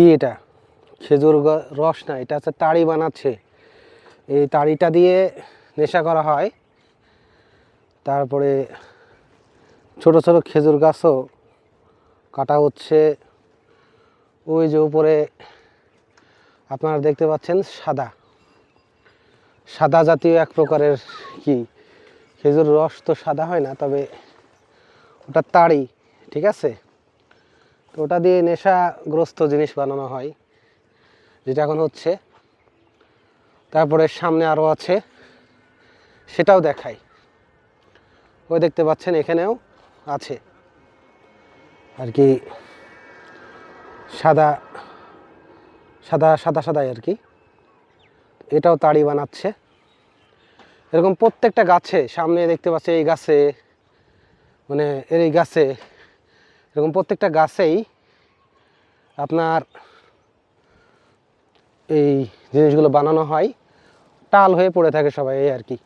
কি এটা? খেজুর রস না, এটা হচ্ছে তাড়ি বানাচ্ছে। এই তাড়িটা দিয়ে নেশা করা হয়। তারপরে ছোট ছোট খেজুর গাছও কাটা হচ্ছে। ওই যে উপরে আপনারা দেখতে পাচ্ছেন সাদা সাদা জাতীয় এক প্রকারের কি খেজুর রস তো সাদা হয় না, তবে ওটা তাড়ি, ঠিক আছে। তো ওটা দিয়ে নেশাগ্রস্ত জিনিস বানানো হয়, যেটা এখন হচ্ছে। তারপরে সামনে আরও আছে, সেটাও দেখাই। ওই দেখতে পাচ্ছেন এখানেও আছে আর কি, সাদা সাদা সাদা সাদাই আর কি। এটাও তাড়ি বানাচ্ছে। এরকম প্রত্যেকটা গাছে, সামনে দেখতে পাচ্ছি এই গাছে, মানে এই গাছে, এরকম প্রত্যেকটা গাছেই আপনার এই জিনিসগুলো বানানো হয়। টাল হয়ে পড়ে থাকে সবাই, এই আর কি।